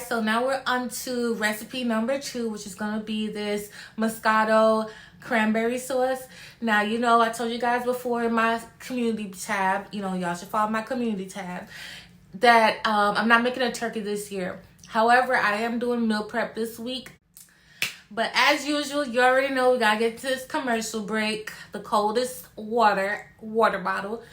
guys, so now we're on to recipe number 2, which is going to be this Moscato cranberry sauce. Now, you know, I told you guys before in my community tab, you know, y'all should follow my community tab, that I'm not making a turkey this year. However, I am doing meal prep this week. But as usual, you already know we got to get to this commercial break. The coldest water bottle.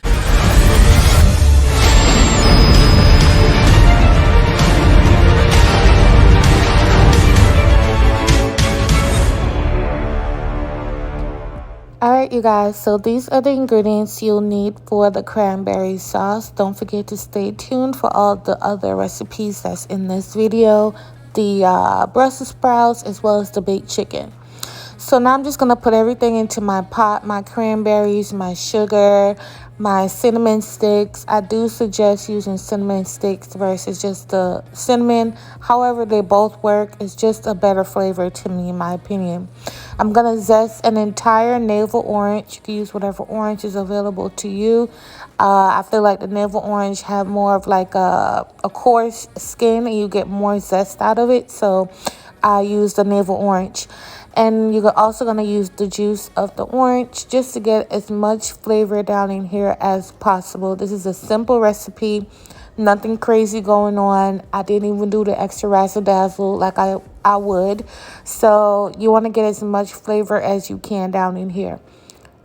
Alright, you guys, so these are the ingredients you'll need for the cranberry sauce. Don't forget to stay tuned for all the other recipes that's in this video, the Brussels sprouts as well as the baked chicken. So now I'm just going to put everything into my pot, my cranberries, my sugar, my cinnamon sticks. I do suggest using cinnamon sticks versus just the cinnamon. However, they both work. It's just a better flavor to me, in my opinion. I'm going to zest an entire navel orange. You can use whatever orange is available to you. I feel like the navel orange have more of like a coarse skin and you get more zest out of it. So I use the navel orange. And you're also going to use the juice of the orange just to get as much flavor down in here as possible. This is a simple recipe. Nothing crazy going on. I didn't even do the extra razzle-dazzle like I would. So you want to get as much flavor as you can down in here.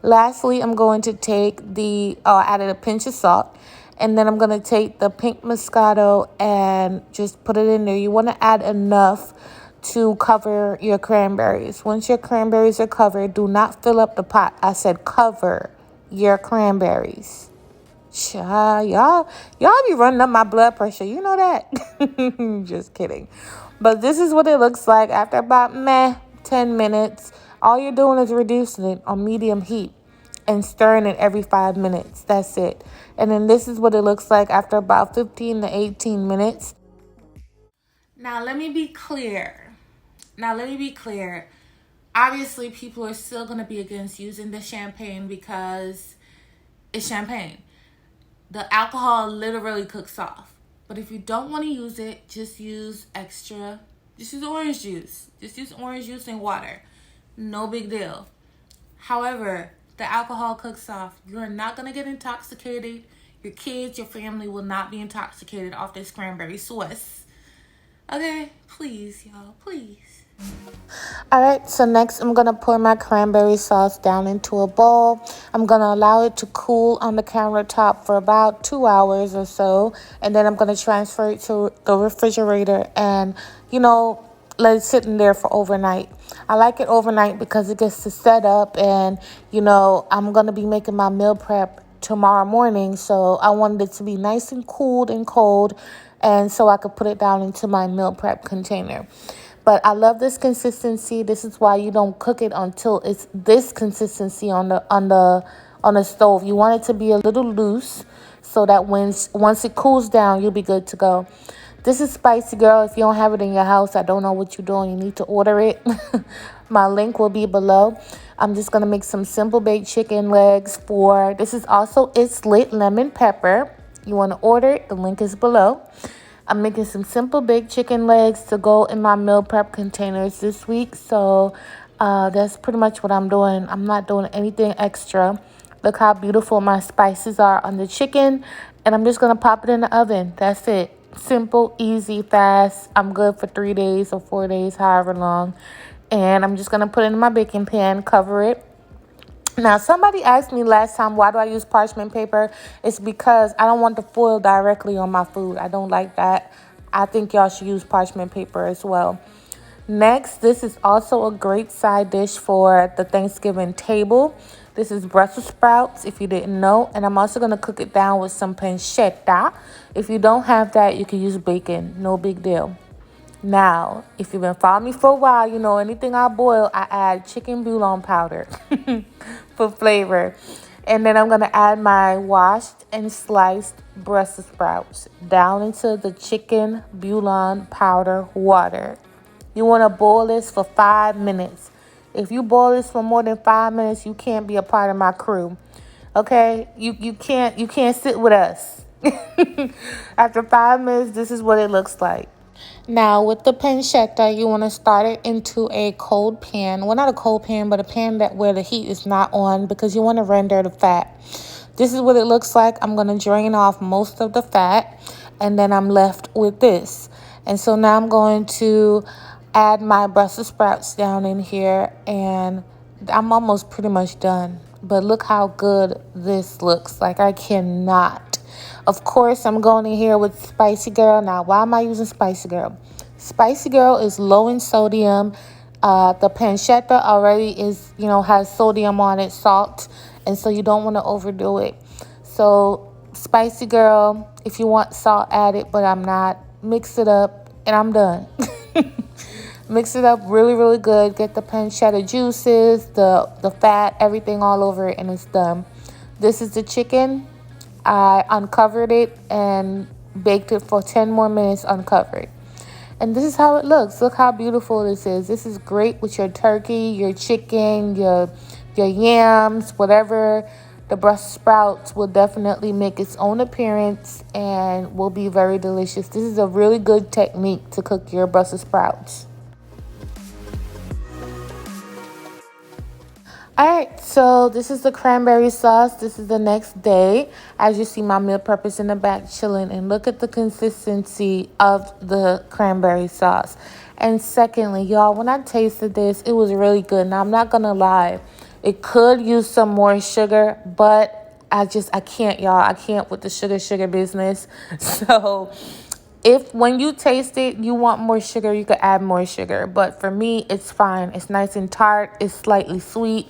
Lastly, I'm going to take I added a pinch of salt. And then I'm going to take the pink Moscato and just put it in there. You want to add enough to cover your cranberries. Once your cranberries are covered, do not fill up the pot. I said cover your cranberries. Y'all be running up my blood pressure. You know that? Just kidding. But this is what it looks like after about 10 minutes. All you're doing is reducing it on medium heat and stirring it every 5 minutes. That's it. And then this is what it looks like after about 15 to 18 minutes. Now, let me be clear. Obviously, people are still going to be against using the champagne because it's champagne. The alcohol literally cooks off. But if you don't want to use it, just use orange juice. Just use orange juice and water. No big deal. However, the alcohol cooks off. You're not going to get intoxicated. Your kids, your family will not be intoxicated off this cranberry sauce. Okay, please, y'all, please. Alright, so next I'm going to pour my cranberry sauce down into a bowl. I'm going to allow it to cool on the countertop for about 2 hours or so. And then I'm going to transfer it to the refrigerator and, let it sit in there for overnight. I like it overnight because it gets to set up and, I'm going to be making my meal prep tomorrow morning. So I wanted it to be nice and cooled and cold. And so I could put it down into my meal prep container. But I love this consistency. This is why you don't cook it until it's this consistency on the stove. You want it to be a little loose so that once it cools down, you'll be good to go. This is spicy, girl. If you don't have it in your house, I don't know what you're doing. You need to order it. My link will be below. I'm just going to make some simple baked chicken legs this is also It's Lit lemon pepper. You want to order it. The link is below. I'm making some simple baked chicken legs to go in my meal prep containers this week. So that's pretty much what I'm doing. I'm not doing anything extra. Look how beautiful my spices are on the chicken. And I'm just going to pop it in the oven. That's it. Simple, easy, fast. I'm good for 3 days or 4 days, however long. And I'm just going to put it in my baking pan, cover it. Now, somebody asked me last time, why do I use parchment paper? It's because I don't want the foil directly on my food. I don't like that. I think y'all should use parchment paper as well. Next, this is also a great side dish for the Thanksgiving table. This is Brussels sprouts, if you didn't know. And I'm also going to cook it down with some pancetta. If you don't have that, you can use bacon. No big deal. Now, if you've been following me for a while, you know anything I boil, I add chicken bouillon powder for flavor. And then I'm going to add my washed and sliced Brussels sprouts down into the chicken bouillon powder water. You want to boil this for 5 minutes. If you boil this for more than 5 minutes, you can't be a part of my crew. Okay? You can't sit with us. After 5 minutes, this is what it looks like. Now with the pancetta, you want to start it into a cold pan. Well, not a cold pan, but a pan that where the heat is not on, because you want to render the fat. This is what it looks like. I'm going to drain off most of the fat, and then I'm left with this. And so now I'm going to add my Brussels sprouts down in here, and I'm almost pretty much done. But look how good this looks. Like, I cannot. Of course, I'm going in here with Spicy Girl. Now, why am I using Spicy Girl? Spicy Girl is low in sodium. The pancetta already is, has sodium on it, salt. And so you don't want to overdo it. So Spicy Girl, if you want salt, add it, but I'm not. Mix it up, and I'm done. Mix it up really, really good. Get the pancetta juices, the fat, everything all over it, and it's done. This is the chicken. I uncovered it and baked it for 10 more minutes uncovered. And this is how it looks. Look how beautiful this is. This is great with your turkey, your chicken, your yams, whatever. The Brussels sprouts will definitely make its own appearance and will be very delicious. This is a really good technique to cook your Brussels sprouts. All right, so this is the cranberry sauce. This is the next day. As you see, my meal prep is in the back chilling. And look at the consistency of the cranberry sauce. And secondly, y'all, when I tasted this, it was really good. Now, I'm not going to lie. It could use some more sugar, but I can't, y'all. I can't with the sugar business. So if when you taste it, you want more sugar, you could add more sugar. But for me, it's fine. It's nice and tart. It's slightly sweet.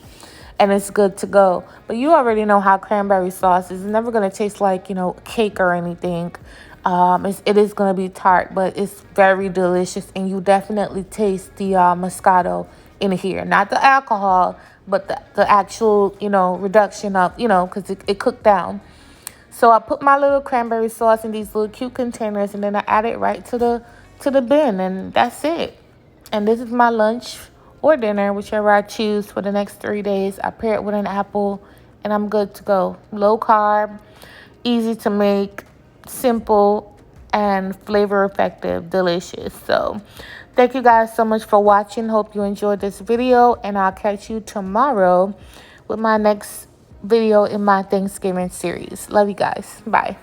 And it's good to go. But you already know how cranberry sauce is. It's never going to taste like, cake or anything. It is going to be tart, but it's very delicious. And you definitely taste the Moscato in here. Not the alcohol, but the actual, reduction of, because it cooked down. So I put my little cranberry sauce in these little cute containers, and then I add it right to the bin, and that's it. And this is my lunch or dinner, whichever I choose for the next 3 days. I pair it with an apple, and I'm good to go. Low carb, easy to make, simple, and flavor effective, delicious. So thank you guys so much for watching. Hope you enjoyed this video, and I'll catch you tomorrow with my next video in my Thanksgiving series. Love you guys. Bye.